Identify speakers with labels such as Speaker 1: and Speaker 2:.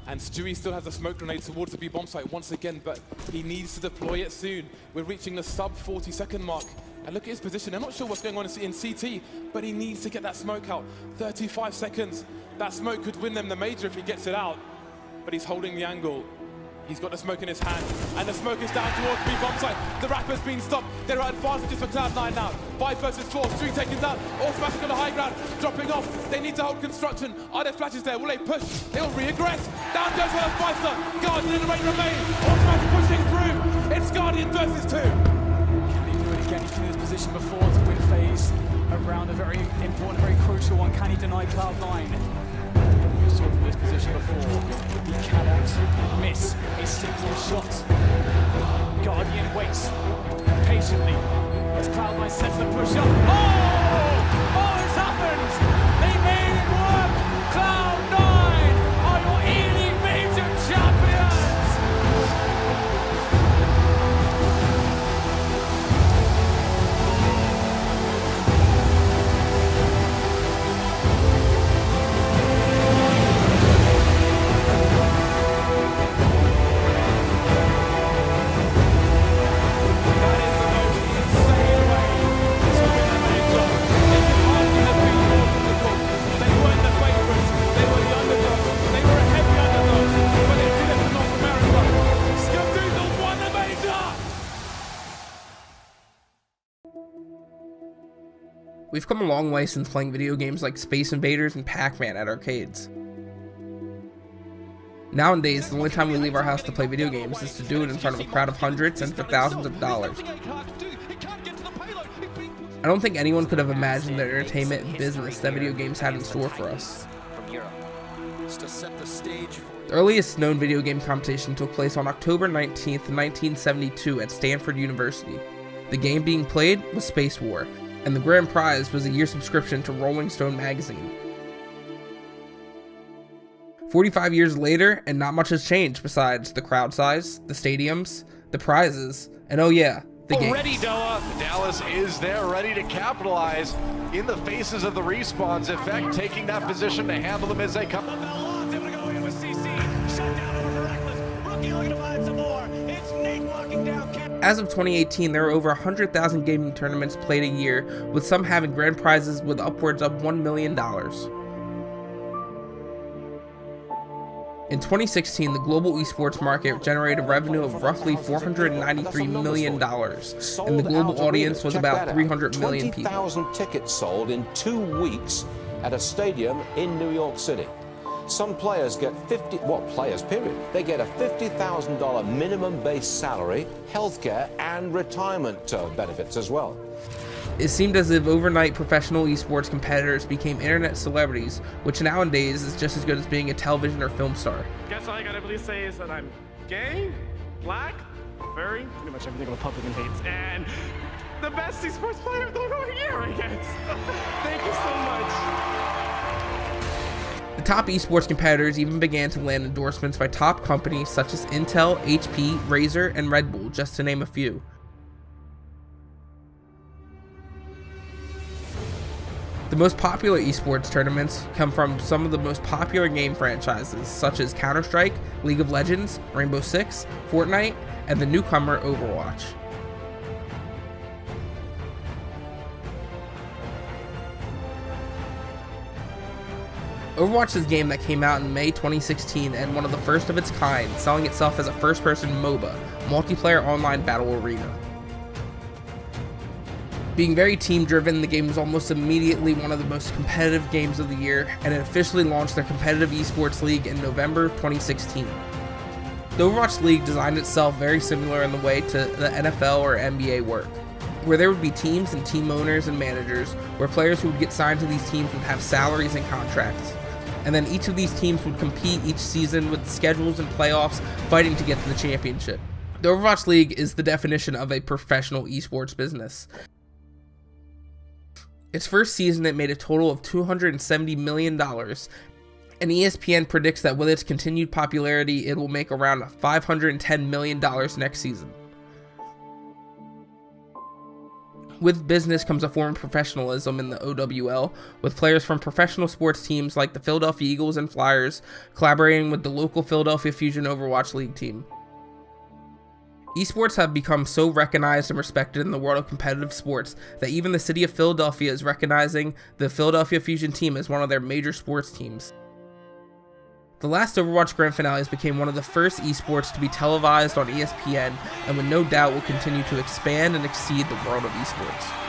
Speaker 1: And Stewie still has a smoke grenade towards the B bomb site once again, but he needs to deploy it soon. We're reaching the sub 40-second mark. And look at his position. I'm not sure what's going on in CT, but he needs to get that smoke out. 35 seconds. That smoke could win them the major if he gets it out. But he's holding the angle. He's got the smoke in his hand, and the smoke is down towards the bomb site. The Rapper's been stopped. They're at advantages for Cloud9 now. 5 versus 4, Stewie taken down. Automatic on the high ground, dropping off. They need to hold construction. Are there flashes there? Will they push? They'll re-aggress. Down goes one of Spicer. Guardian in the rain remains. Automatic pushing through. It's Guardian versus 2.
Speaker 2: Can he do it again? He's been in this position before to win phase around a very important, very crucial one. Can he deny Cloud9? We saw from this position before. He cannot miss a single shot. Guardian waits patiently as Cloud9 sets the push up. Oh, it's happened! They made it work! Cloud9 are your ELEAGUE Major champions!
Speaker 3: We've come a long way since playing video games like Space Invaders and Pac-Man at arcades. Nowadays, the only time we leave our house to play video games is to do it in front of a crowd of hundreds and for thousands of dollars. I don't think anyone could have imagined the entertainment and business that video games had in store for us. The earliest known video game competition took place on October 19th, 1972 at Stanford University. The game being played was Space War, and the grand prize was a year subscription to Rolling Stone magazine. 45 years later, and not much has changed besides the crowd size, the stadiums, the prizes, and oh yeah, the games.
Speaker 4: Already, Doa. Dallas is there, ready to capitalize in the faces of the respawns. Effect taking that position to handle them as they come.
Speaker 3: As of 2018, there are over 100,000 gaming tournaments played a year, with some having grand prizes with upwards of $1 million. In 2016, the global esports market generated revenue of roughly $493 million, and the global audience was about 300 million people.
Speaker 5: 20,000 tickets sold in 2 weeks at a stadium in New York City. Some players get they get a $50,000 minimum base salary, healthcare, and retirement benefits as well.
Speaker 3: It seemed as if overnight professional esports competitors became internet celebrities, which nowadays is just as good as being a television or film star.
Speaker 6: Guess all I gotta really say is that I'm gay, black, furry, pretty much everything a Republican hates, and the best esports player of the whole year, I guess. Thank you so much.
Speaker 3: The top esports competitors even began to land endorsements by top companies such as Intel, HP, Razer, and Red Bull, just to name a few. The most popular esports tournaments come from some of the most popular game franchises, such as Counter-Strike, League of Legends, Rainbow Six, Fortnite, and the newcomer Overwatch. Overwatch is a game that came out in May 2016 and one of the first of its kind, selling itself as a first-person MOBA, multiplayer online battle arena. Being very team-driven, the game was almost immediately one of the most competitive games of the year, and it officially launched their competitive esports league in November 2016. The Overwatch League designed itself very similar in the way to the NFL or NBA work, where there would be teams and team owners and managers, where players who would get signed to these teams would have salaries and contracts. And then each of these teams would compete each season with schedules and playoffs, fighting to get to the championship. The Overwatch League is the definition of a professional esports business. Its first season, it made a total of $270 million, and ESPN predicts that with its continued popularity, it will make around $510 million next season. With business comes a form of professionalism in the OWL, with players from professional sports teams like the Philadelphia Eagles and Flyers collaborating with the local Philadelphia Fusion Overwatch League team. Esports have become so recognized and respected in the world of competitive sports that even the city of Philadelphia is recognizing the Philadelphia Fusion team as one of their major sports teams. The last Overwatch Grand Finales became one of the first esports to be televised on ESPN and would no doubt will continue to expand and exceed the world of esports.